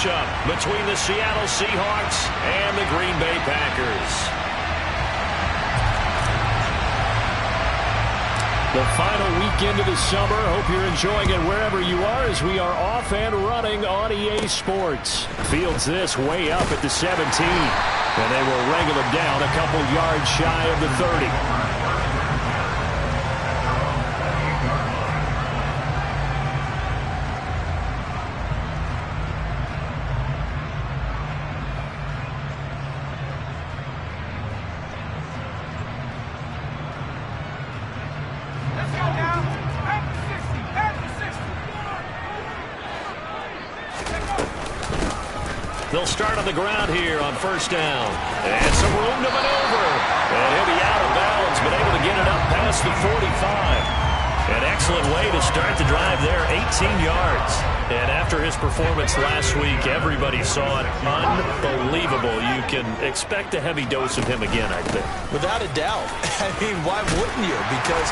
matchup between the Seattle Seahawks and the Green Bay Packers. The final weekend of the summer. Hope you're enjoying it wherever you are as we are off and running on EA Sports. Fields this way up at the 17. And they will wrangle him down a couple yards shy of the 30. They'll start on the ground here on first down. And some room to maneuver. And he'll be out of bounds, but able to get it up past the 45. An excellent way to start the drive there, 18 yards. And after his performance last week, everybody saw it. Unbelievable. You can expect a heavy dose of him again, I think. Without a doubt. I mean, why wouldn't you? Because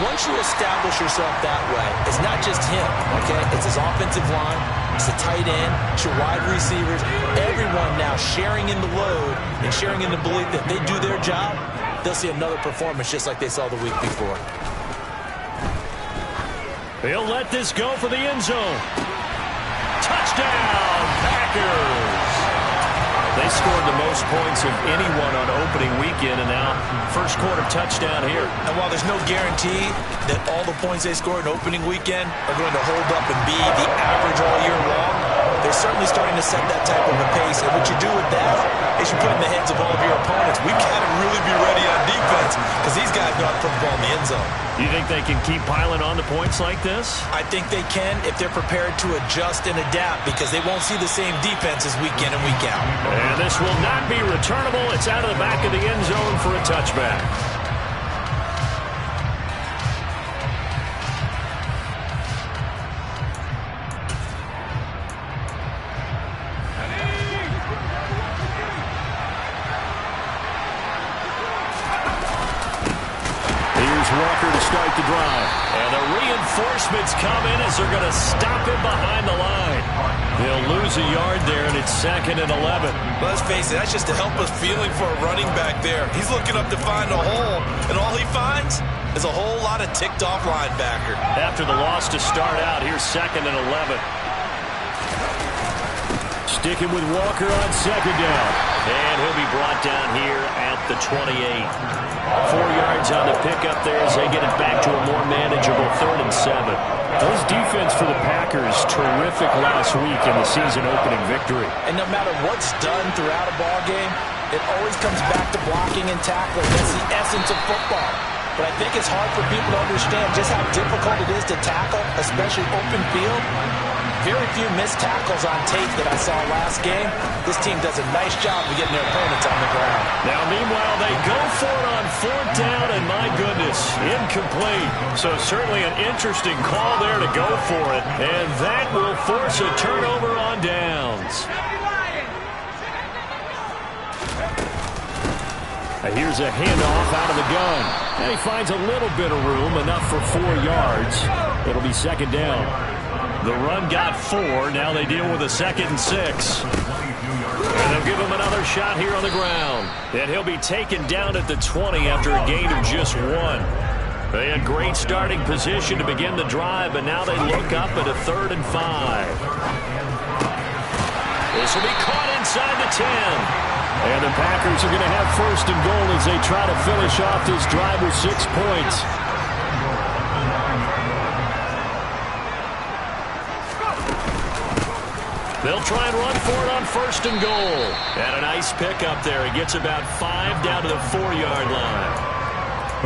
once you establish yourself that way, it's not just him, okay? It's his offensive line, it's the tight end, it's your wide receivers, everyone now sharing in the load and sharing in the belief that they do their job, they'll see another performance just like they saw the week before. He'll let this go for the end zone. Touchdown, Packers! They scored the most points of anyone on opening weekend, and now first quarter touchdown here. And while there's no guarantee that all the points they scored in opening weekend are going to hold up and be the average all year long, they're certainly starting to set that type of a pace. And what you do with that is you put in the hands of all of your opponents. We've got to really be ready on defense because these guys know how to put the ball in the end zone. You think they can keep piling on the points like this? I think they can if they're prepared to adjust and adapt because they won't see the same defenses week in and week out. And this will not be returnable. It's out of the back of the end zone for a touchback. Walker to start the drive. And the reinforcements come in as they're going to stop him behind the line. They'll lose a yard there, and it's 2nd and 11. Let's face it, that's just a helpless feeling for a running back there. He's looking up to find a hole, and all he finds is a whole lot of ticked-off linebacker. After the loss to start out, here's 2nd and 11. Sticking with Walker on second down. And he'll be brought down here at the 28. 4 yards on the pickup there as they get it back to a more manageable 3rd and 7. Those defense for the Packers, terrific last week in the season opening victory. And no matter what's done throughout a ball game, it always comes back to blocking and tackling. That's the essence of football. But I think it's hard for people to understand just how difficult it is to tackle, especially open field. Very few missed tackles on tape that I saw last game. This team does a nice job of getting their opponents on the ground. Now, meanwhile, they go for it on 4th down, and my goodness, incomplete. So certainly an interesting call there to go for it, and that will force a turnover on downs. Here's a handoff out of the gun. And he finds a little bit of room, enough for 4 yards. It'll be 2nd down. The run got 4. Now they deal with a 2nd and 6. And they'll give him another shot here on the ground. And he'll be taken down at the 20 after a gain of just 1. They had great starting position to begin the drive, but now they look up at a 3rd and 5. This will be caught inside the 10. And the Packers are going to have 1st and goal as they try to finish off this drive with 6 points. They'll try and run for it on 1st and goal. And a nice pickup there. He gets about 5 down to the 4-yard line.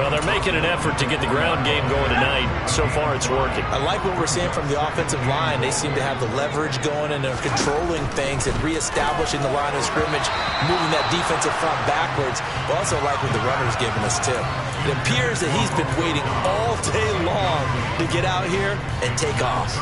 Well, they're making an effort to get the ground game going tonight. So far, it's working. I like what we're seeing from the offensive line. They seem to have the leverage going, and they're controlling things and reestablishing the line of scrimmage, moving that defensive front backwards. I also like what the runner's giving us, too. It appears that he's been waiting all day long to get out here and take off.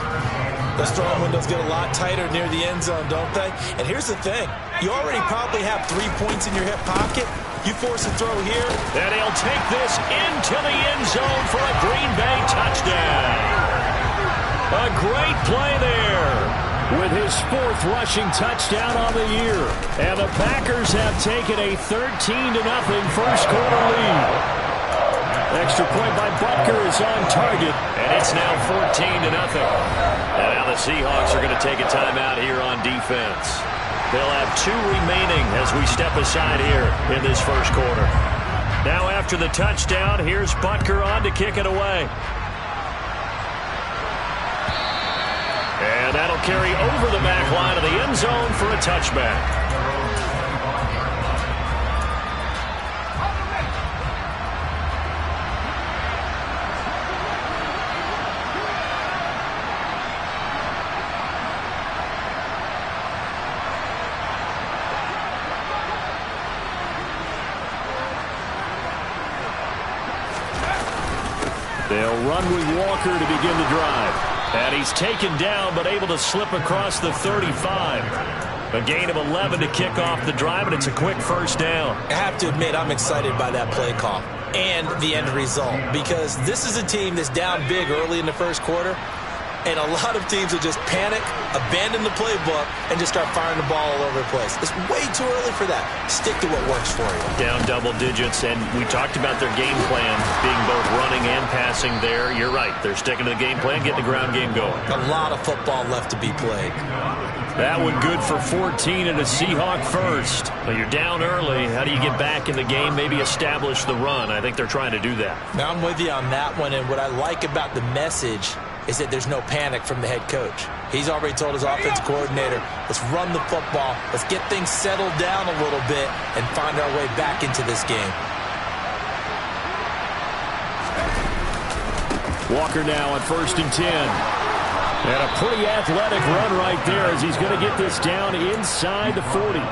Those throwing windows get a lot tighter near the end zone, don't they? And here's the thing. You already probably have 3 points in your hip pocket. You force a throw here. And he'll take this into the end zone for a Green Bay touchdown. A great play there. with his 4th rushing touchdown on the year. And the Packers have taken a 13-0 first quarter lead. Extra point by Butker is on target, and it's now 14-0. And now the Seahawks are going to take a timeout here on defense. They'll have 2 remaining as we step aside here in this first quarter. Now after the touchdown, here's Butker on to kick it away. And that'll carry over the back line of the end zone for a touchback. They'll run with Walker to begin the drive. And he's taken down, but able to slip across the 35. A gain of 11 to kick off the drive, and it's a quick first down. I have to admit, I'm excited by that play call and the end result, because this is a team that's down big early in the first quarter, and a lot of teams will just panic, abandon the playbook, and just start firing the ball all over the place. It's way too early for that. Stick to what works for you. Down double digits, and we talked about their game plan being both running and passing there. You're right. They're sticking to the game plan, getting the ground game going. A lot of football left to be played. That one good for 14 and a Seahawk first. But you're down early. How do you get back in the game, maybe establish the run? I think they're trying to do that. Now, I'm with you on that one, and what I like about the message is that there's no panic from the head coach. He's already told his offense coordinator, let's run the football, let's get things settled down a little bit and find our way back into this game. Walker now on 1st and 10. And a pretty athletic run right there as he's going to get this down inside the 40.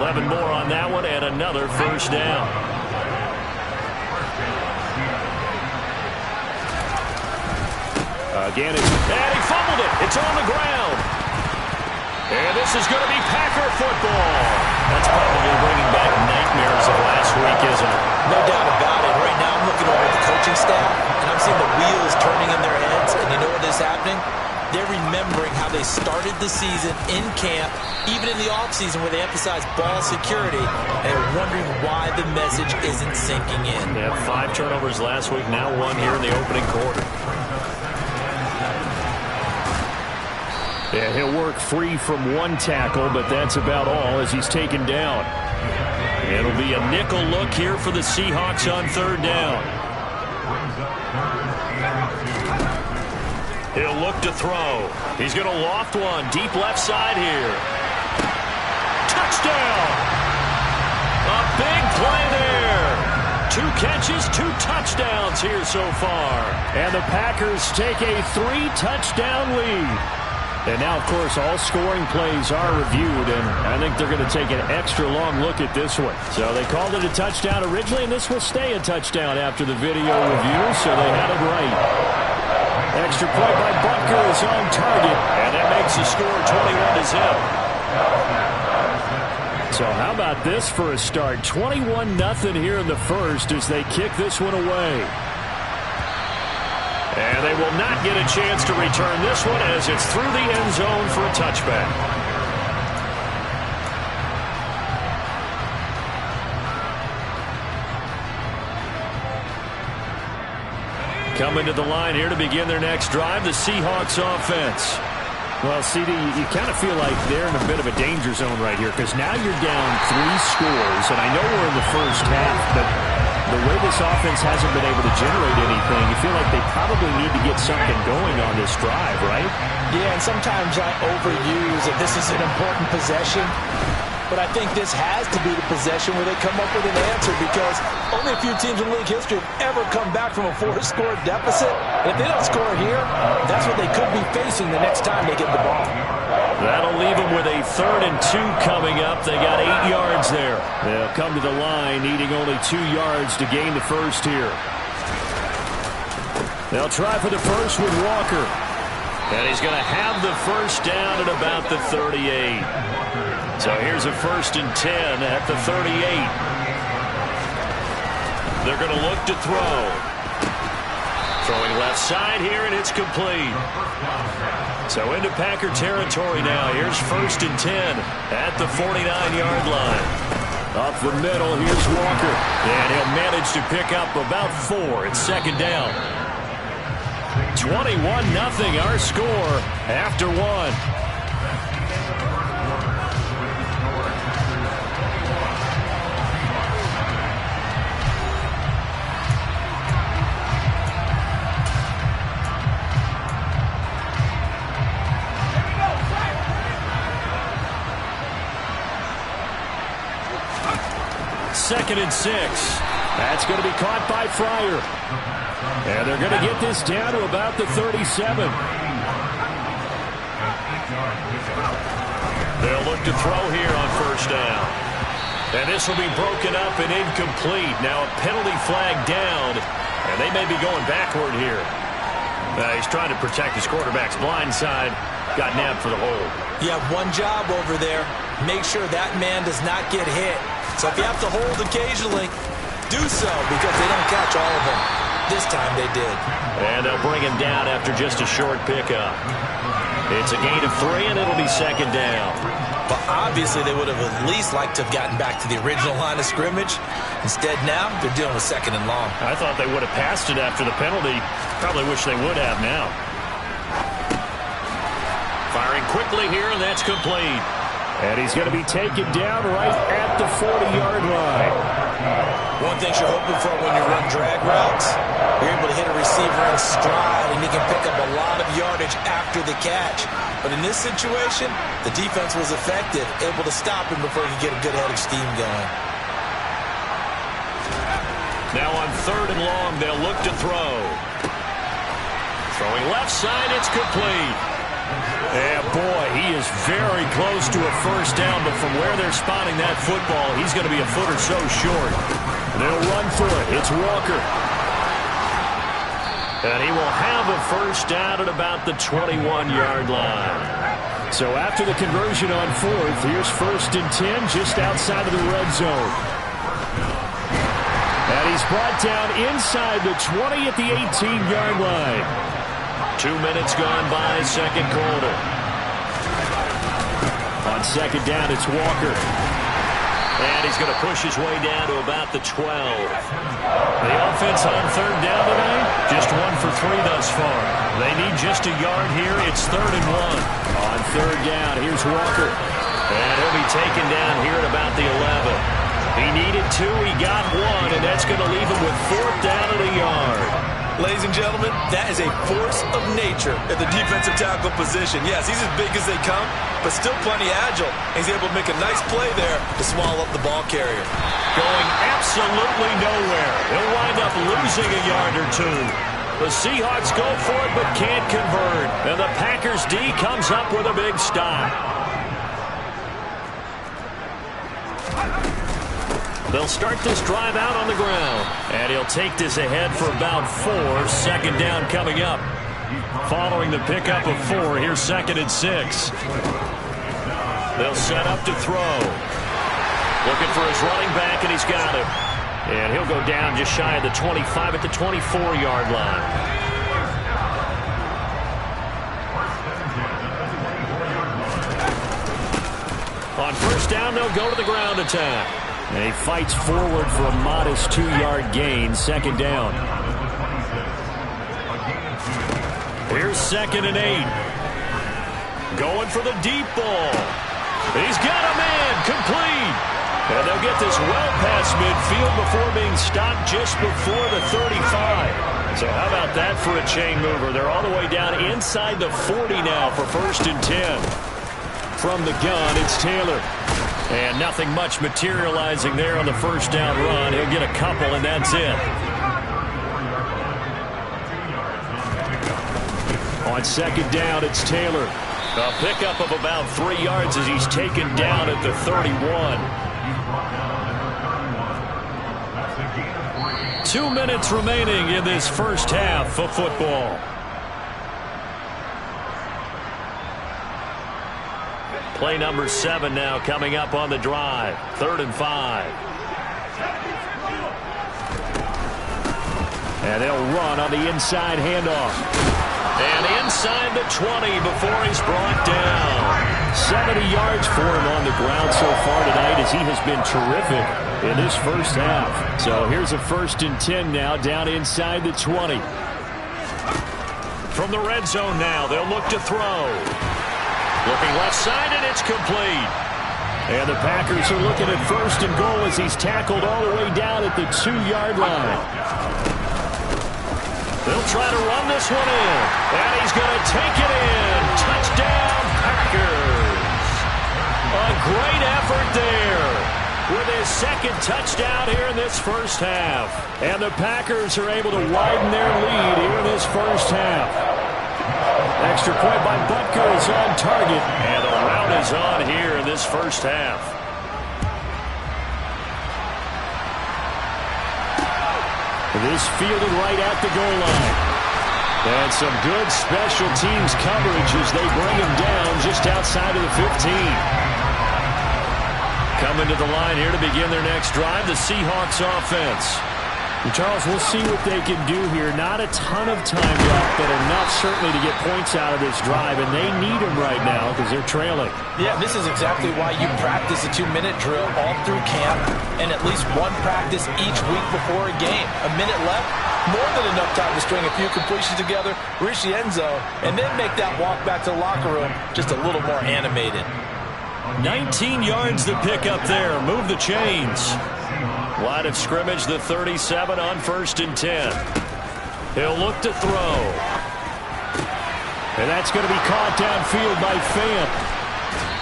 11 more on that one and another first down. Again, and he fumbled it. It's on the ground. And this is going to be Packer football. That's probably bringing back nightmares of last week, isn't it? No doubt about it. Right now I'm looking over at the coaching staff, and I'm seeing the wheels turning in their heads. And you know what is happening? They're remembering how they started the season in camp, even in the offseason where they emphasized ball security, and they're wondering why the message isn't sinking in. They had 5 turnovers last week, now 1 here in the opening quarter. Yeah, he'll work free from 1 tackle, but that's about all as he's taken down. It'll be a nickel look here for the Seahawks on 3rd down. He'll look to throw. He's going to loft one deep left side here. Touchdown! A big play there. 2 catches, 2 touchdowns here so far. And the Packers take a 3-touchdown lead. And now, of course, all scoring plays are reviewed, and I think they're going to take an extra long look at this one. So they called it a touchdown originally, and this will stay a touchdown after the video review, so they had it right. Extra point by Butker is on target, and that makes the score 21-0. So how about this for a start? 21-0 here in the first as they kick this one away. And they will not get a chance to return this one as it's through the end zone for a touchback. Coming to the line here to begin their next drive, the Seahawks offense. Well, CD, you kind of feel like they're in a bit of a danger zone right here because now you're down 3 scores, and I know we're in the first half, but the way this offense hasn't been able to generate anything, you feel like they probably need to get something going on this drive, right? Yeah, and sometimes I overuse that this is an important possession, but I think this has to be the possession where they come up with an answer because only a few teams in league history have ever come back from a 4-score deficit. And if they don't score here, that's what they could be facing the next time they get the ball. That'll leave them with a 3rd and 2 coming up. They got 8 yards there. They'll come to the line needing only 2 yards to gain the first here. They'll try for the first with Walker. And he's going to have the first down at about the 38. So here's a 1st and 10 at the 38. They're going to look to throw. Throwing left side here, and it's complete. So into Packer territory now. Here's 1st and 10 at the 49-yard line. Up the middle, here's Walker. And he'll manage to pick up about 4. It's 2nd down. 21-0 our score after 1. Second and 6. That's going to be caught by Fryer. And they're going to get this down to about the 37. They'll look to throw here on 1st down. And this will be broken up and incomplete. Now a penalty flag down, and they may be going backward here. He's trying to protect his quarterback's blind side. Got nabbed for the hold. You have one job over there. Make sure that man does not get hit. So if you have to hold occasionally, do so, because they don't catch all of them. This time they did. And they'll bring him down after just a short pickup. It's a gain of 3, and it'll be 2nd down. But obviously they would have at least liked to have gotten back to the original line of scrimmage. Instead now, they're dealing with 2nd and long. I thought they would have passed it after the penalty. Probably wish they would have now. Firing quickly here, and that's complete. And he's going to be taken down right at the 40-yard line. One thing you're hoping for when you run drag routes, you're able to hit a receiver in stride, and you can pick up a lot of yardage after the catch. But in this situation, the defense was effective, able to stop him before he could get a good head of steam going. Now on 3rd and long, they'll look to throw. Throwing left side, it's complete. And boy, he is very close to a 1st down, but from where they're spotting that football, he's going to be a foot or so short. They'll run for it. It's Walker. And he will have a 1st down at about the 21-yard line. So after the conversion on 4th, here's 1st and 10 just outside of the red zone. And he's brought down inside the 20 at the 18-yard line. 2 minutes gone by, 2nd quarter. On 2nd down, it's Walker. And he's going to push his way down to about the 12. The offense on 3rd down tonight, just 1 for 3 thus far. They need just a yard here. It's 3rd and 1. On 3rd down, here's Walker. And he'll be taken down here at about the 11. He needed 2, he got 1, and that's going to leave him with 4th down at a yard. Ladies and gentlemen, that is a force of nature at the defensive tackle position. Yes, he's as big as they come, but still plenty agile. He's able to make a nice play there to swallow up the ball carrier. Going absolutely nowhere. He'll wind up losing a yard or 2. The Seahawks go for it, but can't convert. And the Packers D comes up with a big stop. They'll start this drive out on the ground. And he'll take this ahead for about 4. 2nd down coming up. Following the pickup of 4, here's 2nd and 6. They'll set up to throw. Looking for his running back, and he's got him. And he'll go down just shy of the 25 at the 24-yard line. On 1st down, they'll go to the ground attack. And he fights forward for a modest 2-yard gain. 2nd down. Here's 2nd and 8. Going for the deep ball. He's got a man. Complete. And they'll get this well past midfield before being stopped just before the 35. So how about that for a chain mover? They're all the way down inside the 40 now for 1st and 10. From the gun, it's Taylor. And nothing much materializing there on the 1st down run. He'll get a couple, and that's it. On 2nd down, it's Taylor. A pickup of about 3 yards as he's taken down at the 31. 2 minutes remaining in this first half of football. Play number 7 now coming up on the drive. 3rd and 5. And they'll run on the inside handoff. And inside the 20 before he's brought down. 70 yards for him on the ground so far tonight as he has been terrific in this first half. So here's a 1st and 10 now down inside the 20. From the red zone now, they'll look to throw. Looking left side, and it's complete. And the Packers are looking at 1st and goal as he's tackled all the way down at the 2-yard line. They'll try to run this one in. And he's going to take it in. Touchdown, Packers. A great effort there with his 2nd touchdown here in this first half. And the Packers are able to widen their lead here in this first half. Extra point by Butker is on target. And the rout is on here in this first half. This fielded right at the goal line. And some good special teams coverage as they bring him down just outside of the 15. Coming to the line here to begin their next drive, the Seahawks offense. And Charles, we'll see what they can do here. Not a ton of time left, but enough certainly to get points out of this drive, and they need them right now because they're trailing. Yeah, this is exactly why you practice a 2-minute drill all through camp and at least one practice each week before a game. A minute left, more than enough time to string a few completions together, reach the end zone, and then make that walk back to the locker room just a little more animated. 19 yards to pick up there. Move the chains. Line of scrimmage, the 37 on 1st and 10. He'll look to throw. And that's going to be caught downfield by Fant.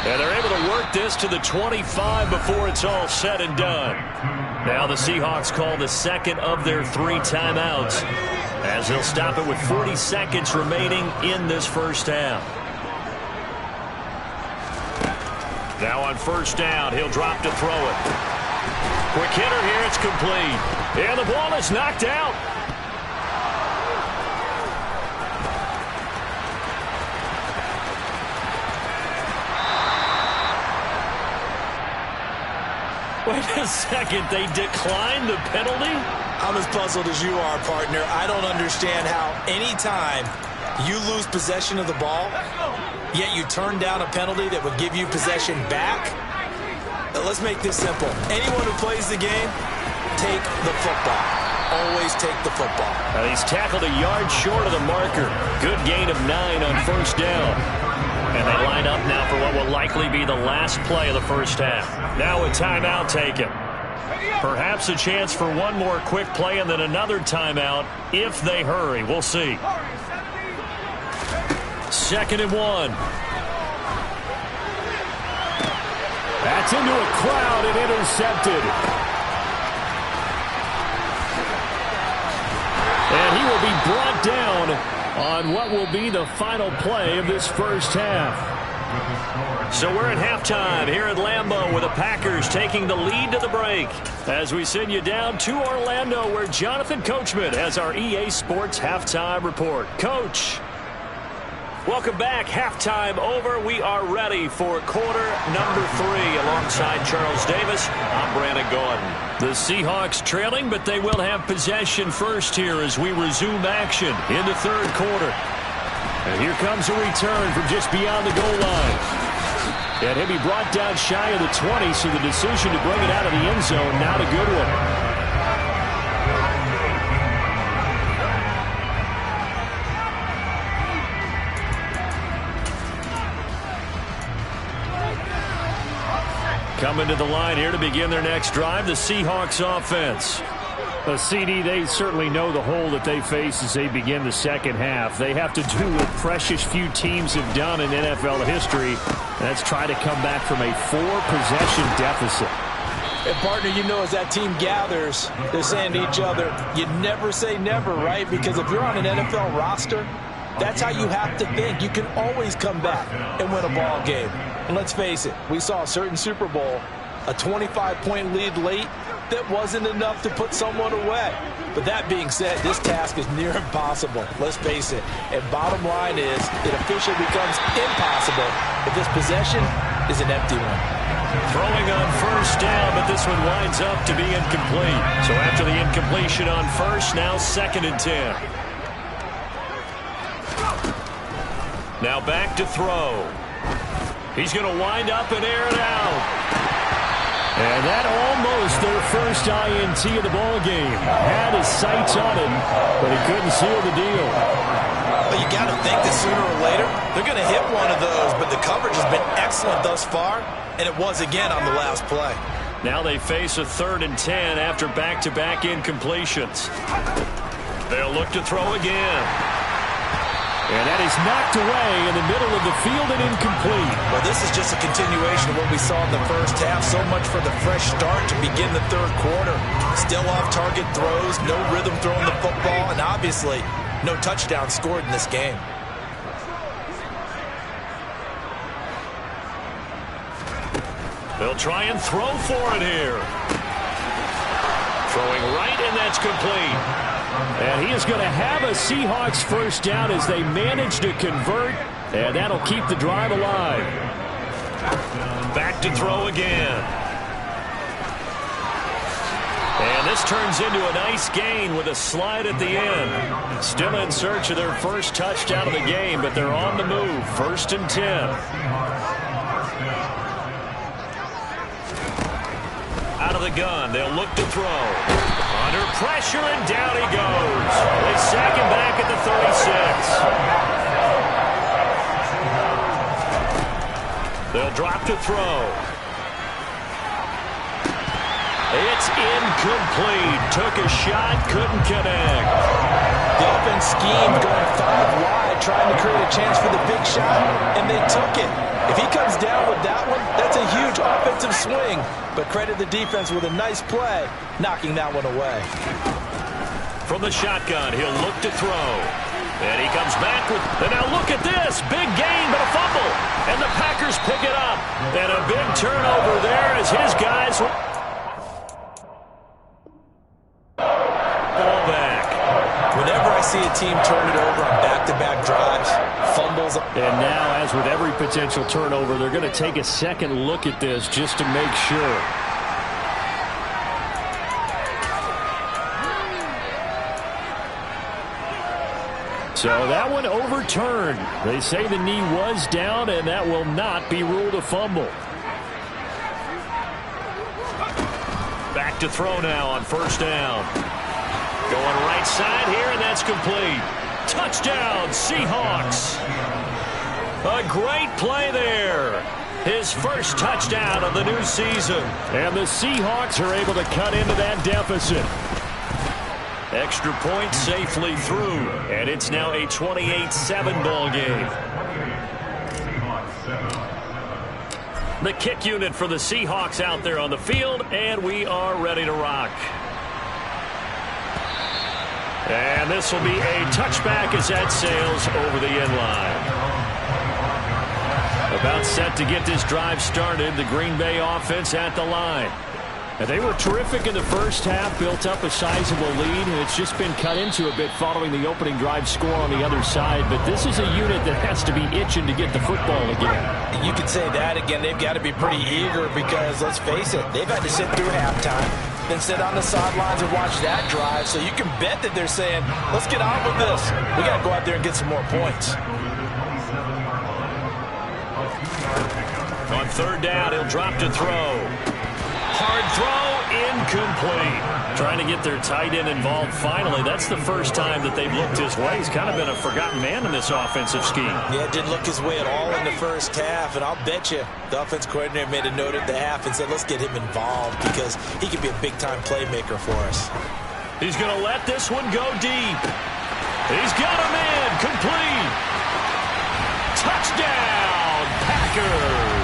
And they're able to work this to the 25 before it's all said and done. Now the Seahawks call the 2nd of their 3 timeouts as they'll stop it with 40 seconds remaining in this first half. Now on 1st down, he'll drop to throw it. Quick hitter here, it's complete. And the ball is knocked out. Wait a second, they declined the penalty? I'm as puzzled as you are, partner. I don't understand how anytime you lose possession of the ball, yet you turn down a penalty that would give you possession back. Let's make this simple. Anyone who plays the game, take the football. Always take the football. And he's tackled a yard short of the marker. Good gain of 9 on 1st down. And they line up now for what will likely be the last play of the first half. Now a timeout taken. Perhaps a chance for one more quick play and then another timeout if they hurry. We'll see. 2nd and 1. That's into a crowd and intercepted. And he will be brought down on what will be the final play of this first half. So we're at halftime here at Lambeau with the Packers taking the lead to the break. As we send you down to Orlando where Jonathan Coachman has our EA Sports halftime report. Coach. Welcome back. Halftime over. We are ready for quarter number 3 alongside Charles Davis. I'm Brandon Gordon. The Seahawks trailing, but they will have possession first here as we resume action in the 3rd quarter. And here comes a return from just beyond the goal line. And he'll be brought down shy of the 20, so the decision to bring it out of the end zone, not a good one. Coming to the line here to begin their next drive, the Seahawks offense. CD, they certainly know the hole that they face as they begin the second half. They have to do what precious few teams have done in NFL history. That's try to come back from a 4-possession deficit. And, partner, you know as that team gathers, they're saying to each other, you never say never, right? Because if you're on an NFL roster, that's how you have to think. You can always come back and win a ball game. And let's face it, we saw a certain Super Bowl, a 25-point lead late that wasn't enough to put someone away. But that being said, this task is near impossible. Let's face it. And bottom line is, it officially becomes impossible if this possession is an empty one. Throwing on first down, but this one winds up to be incomplete. So after the incompletion on first, now 2nd and 10. Now back to throw. He's going to wind up and air it out. And that almost their first INT of the ball game. Had his sights on him, but he couldn't seal the deal. Well, you got to think that sooner or later they're going to hit one of those, but the coverage has been excellent thus far, and it was again on the last play. Now they face a 3rd and 10 after back-to-back incompletions. They'll look to throw again. And that is knocked away in the middle of the field and incomplete. Well, this is just a continuation of what we saw in the first half. So much for the fresh start to begin the 3rd quarter. Still off-target throws, no rhythm throwing the football, and obviously no touchdown scored in this game. They'll try and throw for it here. Throwing right, and that's complete. And he is going to have a Seahawks first down as they manage to convert, and that'll keep the drive alive. Back to throw again. And this turns into a nice gain with a slide at the end. Still in search of their first touchdown of the game, but they're on the move. 1st and 10. Out of the gun, they'll look to throw. Under pressure, and down he goes. They sack him back at the 36. They'll drop to throw. It's incomplete. Took a shot, couldn't connect. The offense schemed going 5 wide, trying to create a chance for the big shot, and they took it. If he comes down with that one, that's a huge offensive swing. But credit the defense with a nice play, knocking that one away. From the shotgun, he'll look to throw. And he comes back with, and now look at this. Big gain, but a fumble. And the Packers pick it up. And a big turnover there as his guys ball back. Whenever I see a team turn it over on back-to-back drives, fumbles. And now, as with every potential turnover, they're going to take a second look at this just to make sure. So that one overturned. They say the knee was down, and that will not be ruled a fumble. Back to throw now on first down. Going right side here, and that's complete. Touchdown, Seahawks. A great play there. His first touchdown of the new season. And the Seahawks are able to cut into that deficit. Extra point safely through. And it's now a 28-7 ball game. The kick unit for the Seahawks out there on the field, and we are ready to rock. And this will be a touchback as that sails over the end line. About set to get this drive started, the Green Bay offense at the line. And they were terrific in the first half, built up a sizable lead, and it's just been cut into a bit following the opening drive score on the other side. But this is a unit that has to be itching to get the football again. You could say that again. They've got to be pretty eager because, let's face it, they've had to sit through halftime, then sit on the sidelines and watch that drive. So you can bet that they're saying, let's get on with this. We got to go out there and get some more points. On third down, he'll drop to throw. Hard throw, incomplete. Trying to get their tight end involved finally. That's the first time that they've looked his way. He's kind of been a forgotten man in this offensive scheme. Yeah, it didn't look his way at all in the first half, and I'll bet you the offense coordinator made a note at the half and said, let's get him involved because he could be a big-time playmaker for us. He's going to let this one go deep. He's got him in, complete. Touchdown, Packers.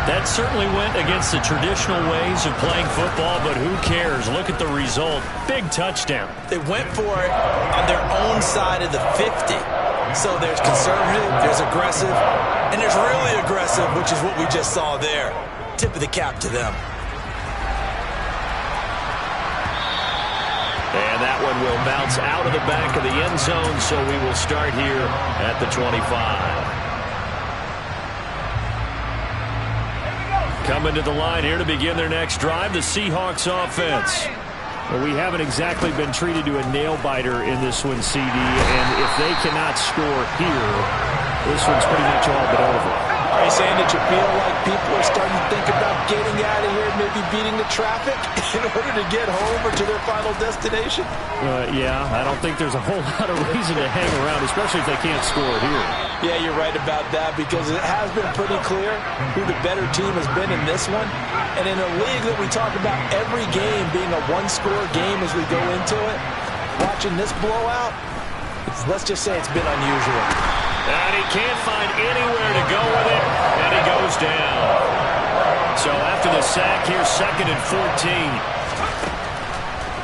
That certainly went against the traditional ways of playing football, but who cares? Look at the result. Big touchdown. They went for it on their own side of the 50. So there's conservative, there's aggressive, and there's really aggressive, which is what we just saw there. Tip of the cap to them. And that one will bounce out of the back of the end zone, so we will start here at the 25. Coming to the line here to begin their next drive, the Seahawks offense. Well, we haven't exactly been treated to a nail-biter in this one, CD, and if they cannot score here, this one's pretty much all but over. Are you saying that you feel like people are starting to think about getting out of here, maybe beating the traffic in order to get home or to their final destination? Yeah, I don't think there's a whole lot of reason to hang around, especially if they can't score here. Yeah, you're right about that, because it has been pretty clear who the better team has been in this one. And in a league that we talk about every game being a one-score game as we go into it, watching this blowout, let's just say it's been unusual. And he can't find anywhere to go with it, and he goes down. So after the sack here, 2nd and 14.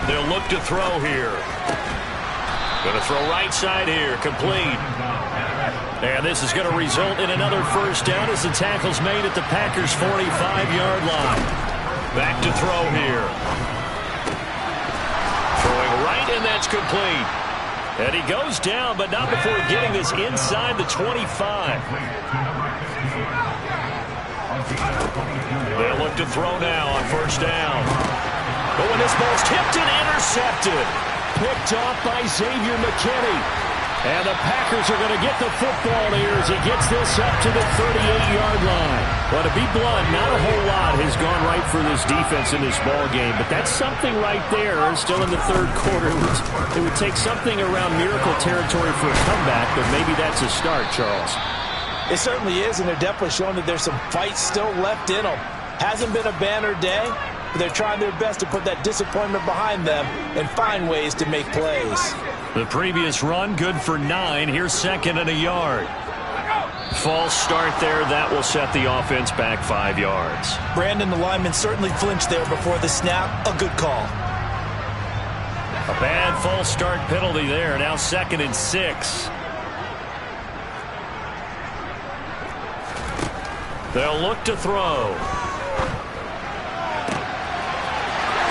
They'll look to throw here. Going to throw right side here, complete. And this is going to result in another first down as the tackle's made at the Packers' 45-yard line. Back to throw here. Throwing right, and that's complete. And he goes down, but not before getting this inside the 25. They'll look to throw now on first down. Oh, and this ball's tipped and intercepted. Picked off by Xavier McKinney. And the Packers are going to get the football here as he gets this up to the 38-yard line. Well, to be blunt, not a whole lot has gone right for this defense in this ball game, but that's something right there. Still in the third quarter. It would take something around miracle territory for a comeback, but maybe that's a start, Charles. It certainly is, and they're definitely showing that there's some fight still left in them. Hasn't been a banner day, but they're trying their best to put that disappointment behind them and find ways to make plays. The previous run, good for 9. Here's 2nd and a yard. False start there. That will set the offense back 5 yards. Brandon, the lineman, certainly flinched there before the snap. A good call. A bad false start penalty there. Now 2nd and 6. They'll look to throw.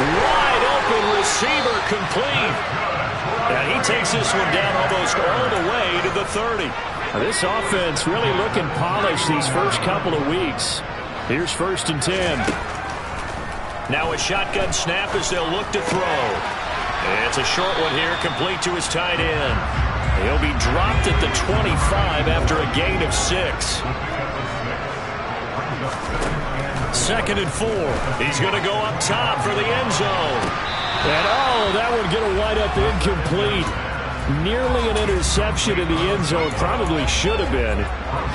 Wide open receiver, complete. And he takes this one down almost all the way to the 30. This offense really looking polished these first couple of weeks. Here's 1st and 10. Now a shotgun snap as they'll look to throw. It's a short one here, complete to his tight end. He'll be dropped at the 25 after a gain of 6. 2nd and 4. He's going to go up top for the end zone. And, that one going to wind up incomplete. Nearly an interception in the end zone. Probably should have been.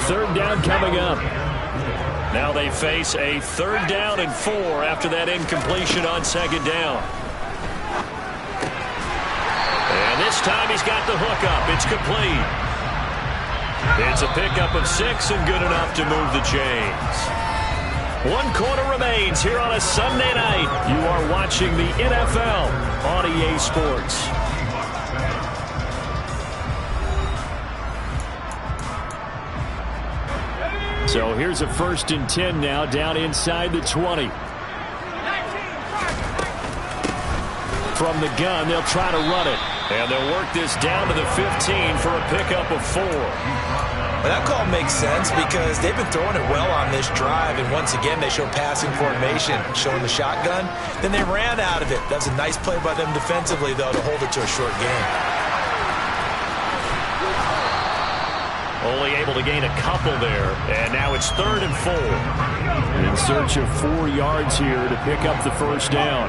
3rd down coming up. Now they face a 3rd down and 4 after that incompletion on 2nd down. And this time he's got the hook up. It's complete. It's a pickup of 6 and good enough to move the chains. 1 quarter remains here on a Sunday night. You are watching the NFL on EA Sports. So here's a 1st and 10 now down inside the 20. From the gun, they'll try to run it. And they'll work this down to the 15 for a pickup of 4. Well, that call makes sense because they've been throwing it well on this drive, and once again they show passing formation, showing the shotgun. Then they ran out of it. That's a nice play by them defensively, though, to hold it to a short gain. Only able to gain a couple there, and now it's 3rd and 4. In search of 4 yards here to pick up the first down.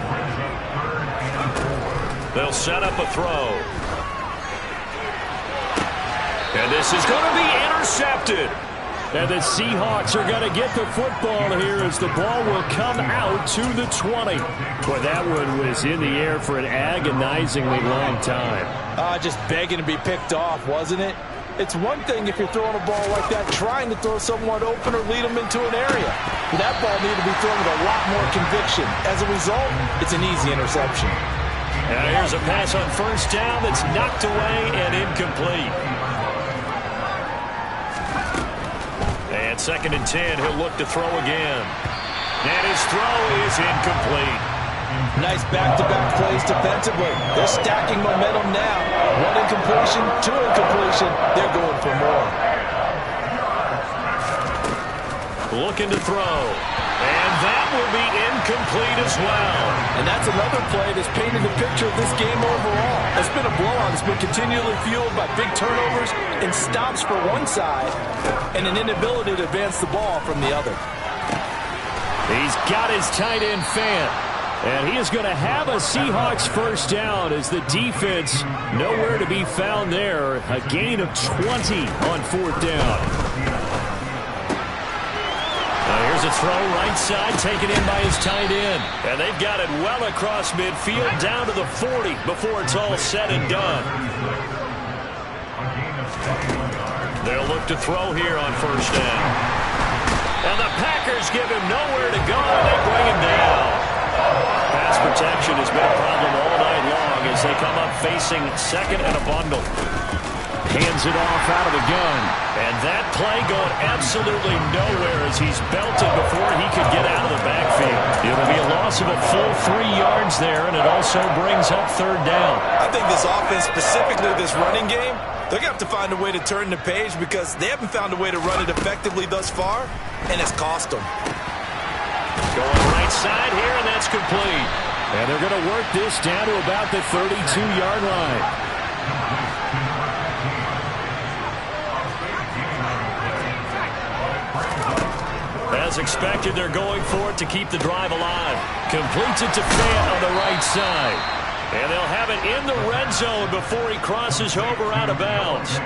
They'll set up a throw. And this is going to be intercepted. And the Seahawks are going to get the football here as the ball will come out to the 20. Boy, that one was in the air for an agonizingly long time. Just begging to be picked off, wasn't it? It's one thing if you're throwing a ball like that, trying to throw someone open or lead them into an area. But that ball needed to be thrown with a lot more conviction. As a result, it's an easy interception. And here's a pass on first down that's knocked away and incomplete. And 2nd and 10, he'll look to throw again. And his throw is incomplete. Nice back-to-back plays defensively. They're stacking momentum now. 1 incompletion, 2 incompletion. They're going for more. Looking to throw. And that will be incomplete as well. And that's another play that's painted the picture of this game overall. It's been a blowout. It's been continually fueled by big turnovers and stops for one side and an inability to advance the ball from the other. He's got his tight end fan. And he is going to have a Seahawks first down as the defense nowhere to be found there. A gain of 20 on fourth down. Here's a throw right side taken in by his tight end. And they've got it well across midfield down to the 40 before it's all said and done. They'll look to throw here on first down. And the Packers give him nowhere to go, and they bring him down. Pass protection has been a problem all night long as they come up facing second and a bundle. Hands it off out of the gun. And that play going absolutely nowhere as he's belted before he could get out of the backfield. It'll be a loss of a full 3 yards there, and it also brings up third down. I think this offense, specifically this running game, they're going to have to find a way to turn the page because they haven't found a way to run it effectively thus far, and it's cost them. Going right side here, and that's complete. And they're going to work this down to about the 32-yard line. As expected, they're going for it to keep the drive alive. Completes it to Fant on the right side. And they'll have it in the red zone before he crosses over out of bounds.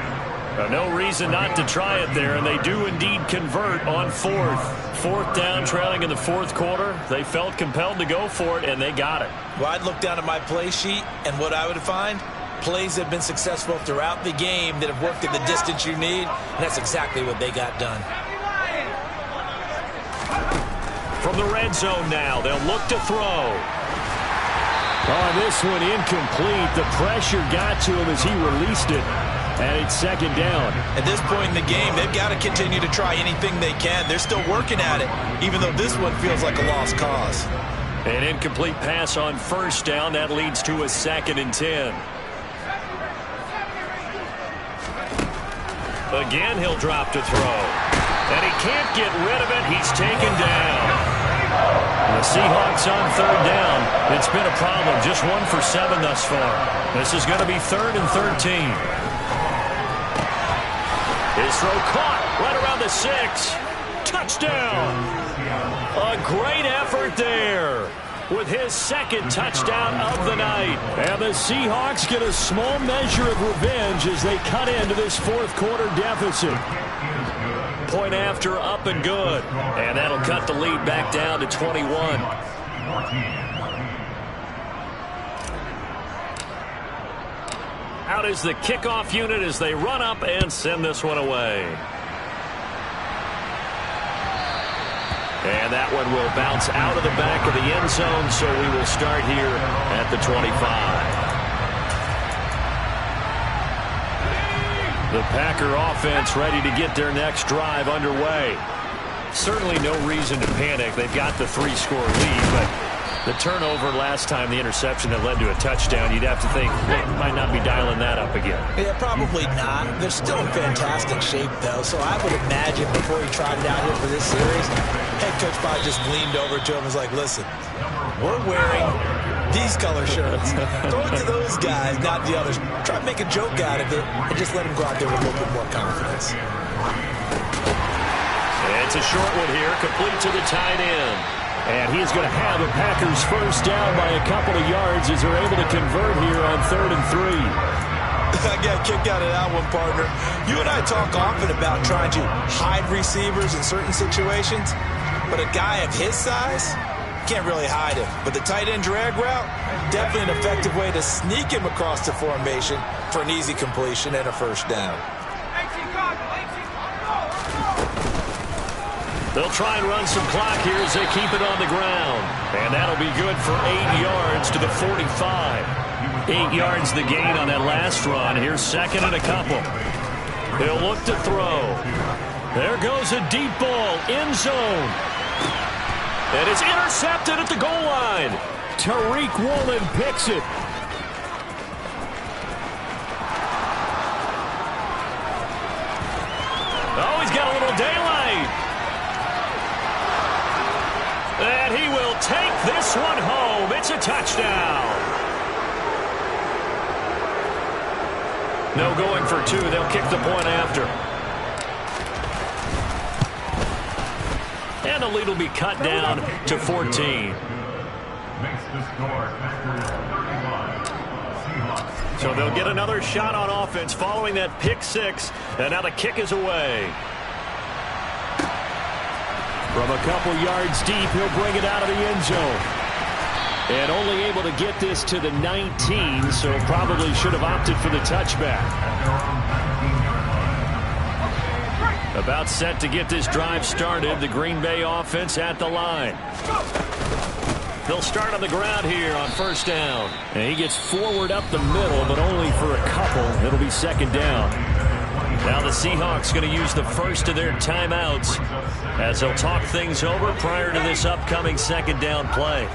No reason not to try it there, and they do indeed convert on fourth down, trailing in the fourth quarter. They felt compelled to go for it, and they got it. Well, I'd look down at my play sheet, and what I would find, plays that have been successful throughout the game that have worked at the distance you need, and that's exactly what they got done. From the red zone now, they'll look to throw. Oh, this one incomplete. The pressure got to him as he released it. And it's second down. At this point in the game, they've got to continue to try anything they can. They're still working at it, even though this one feels like a lost cause. An incomplete pass on first down. That leads to a 2nd and 10. Again, he'll drop to throw. And he can't get rid of it. He's taken down. The Seahawks on third down. It's been a problem. Just 1 for 7 thus far. This is going to be 3rd and 13. His throw caught right around the 6. Touchdown. A great effort there with his 2nd touchdown of the night. And the Seahawks get a small measure of revenge as they cut into this fourth quarter deficit. Point after, up and good. And that'll cut the lead back down to 21. Out is the kickoff unit as they run up and send this one away. And that one will bounce out of the back of the end zone, so we will start here at the 25. The Packer offense ready to get their next drive underway. Certainly no reason to panic. They've got the 3-score lead, but the turnover last time, the interception that led to a touchdown, you'd have to think they might not be dialing that up again. Yeah, probably not. They're still in fantastic shape, though, so I would imagine before he tried it out here for this series, head coach probably just leaned over to him and was like, listen, we're wearing these color shirts. Throw it to those guys, not the others. Try to make a joke out of it and just let him go out there with a little bit more confidence. It's a short one here, complete to the tight end. And he's going to have the Packers first down by a couple of yards as they're able to convert here on 3rd and 3. I got a kick out of that one, partner. You and I talk often about trying to hide receivers in certain situations, but a guy of his size can't really hide him. But the tight end drag route, definitely an effective way to sneak him across the formation for an easy completion and a first down. They'll try and run some clock here as they keep it on the ground. And that'll be good for 8 yards to the 45. 8 yards the gain on that last run. Here's 2nd and a couple. They'll look to throw. There goes a deep ball, end zone. And it's intercepted at the goal line. Tariq Woolen picks it. Oh, he's got a little daylight. this one home. It's a touchdown. No going for two. They'll kick the point after. And the lead will be cut down to 14. So they'll get another shot on offense following that pick six. And now the kick is away. From a couple yards deep, he'll bring it out of the end zone. And only able to get this to the 19, so probably should have opted for the touchback. About set to get this drive started. The Green Bay offense at the line. They'll start on the ground here on first down. And he gets forward up the middle, but only for a couple. It'll be second down. Now the Seahawks going to use the first of their timeouts as they'll talk things over prior to this upcoming second down play.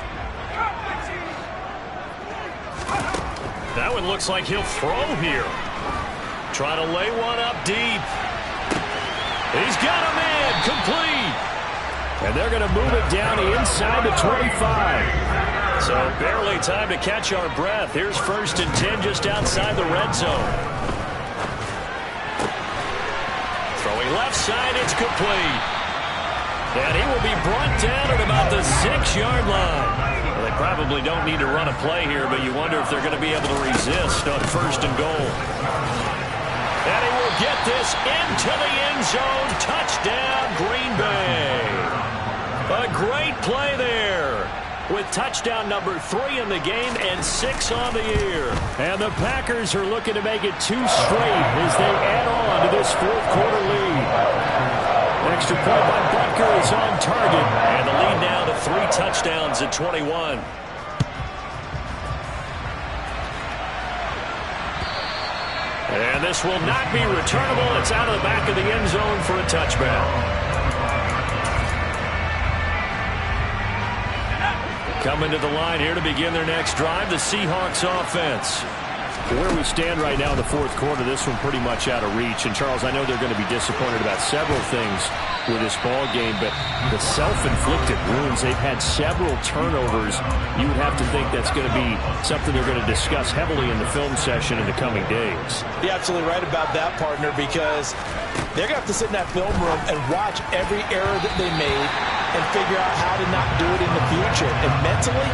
That one looks like he'll throw here. Trying to lay one up deep. He's got a man complete. And they're going to move it down inside the 25. So barely time to catch our breath. Here's first and 10 just outside the red zone. Throwing left side, it's complete. And he will be brought down at about the 6-yard line. Well, they probably don't need to run a play here, but you wonder if they're going to be able to resist on first and goal. And he will get this into the end zone. Touchdown, Green Bay. A great play there with touchdown number 3 in the game and 6 on the year. And the Packers are looking to make it 2 straight as they add on to this fourth-quarter lead. Extra point by Butker is on target. And the lead now to 3 touchdowns at 21. And this will not be returnable. It's out of the back of the end zone for a touchback. Coming to the line here to begin their next drive, the Seahawks offense. Where we stand right now in the fourth quarter, this one pretty much out of reach. And, Charles, I know they're going to be disappointed about several things with this ball game, but the self-inflicted wounds, they've had several turnovers. You would have to think that's going to be something they're going to discuss heavily in the film session in the coming days. You're absolutely right about that, partner, because they're going to have to sit in that film room and watch every error that they made and figure out how to not do it in the future. And mentally,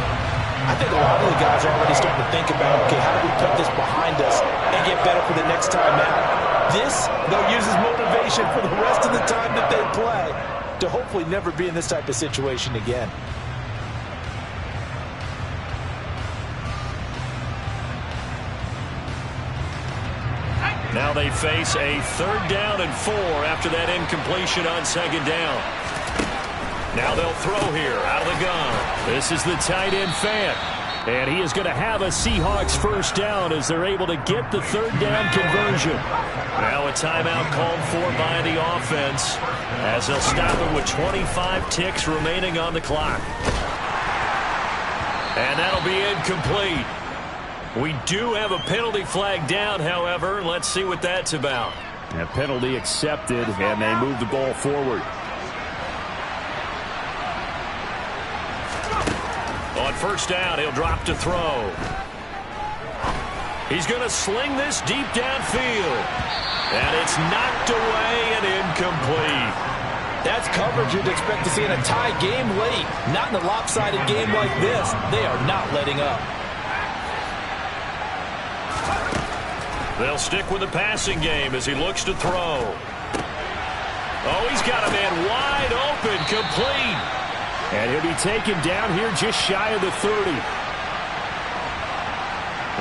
I think a lot of the guys are already starting to think about, okay, how do we put this behind us and get better for the next time out? This, they'll use as motivation for the rest of the time that they play to hopefully never be in this type of situation again. Now they face a 3rd down and 4 after that incompletion on 2nd down. Now they'll throw here out of the gun. This is the tight end Fant. And he is going to have a Seahawks first down as they're able to get the 3rd down conversion. Now a timeout called for by the offense as they'll stop it with 25 ticks remaining on the clock. And that'll be incomplete. We do have a penalty flag down, however. Let's see what that's about. A penalty accepted, and they move the ball forward. On first down, he'll drop to throw. He's going to sling this deep downfield. And it's knocked away and incomplete. That's coverage you'd expect to see in a tie game late. Not in a lopsided game like this. They are not letting up. They'll stick with the passing game as he looks to throw. Oh, he's got a man wide open, complete. And he'll be taken down here just shy of the 30.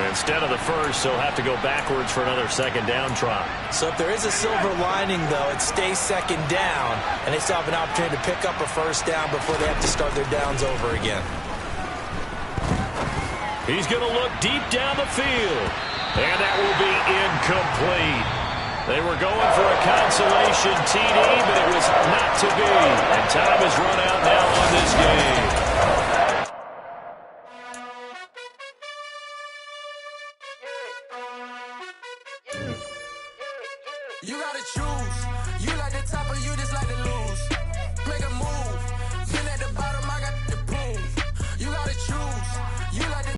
Instead of the first, they'll have to go backwards for another 2nd down try. So if there is a silver lining, though, it stays 2nd down, and they still have an opportunity to pick up a first down before they have to start their downs over again. He's going to look deep down the field. And that will be incomplete. They were going for a consolation TD, but it was not to be. And time has run out now on this game. You gotta choose.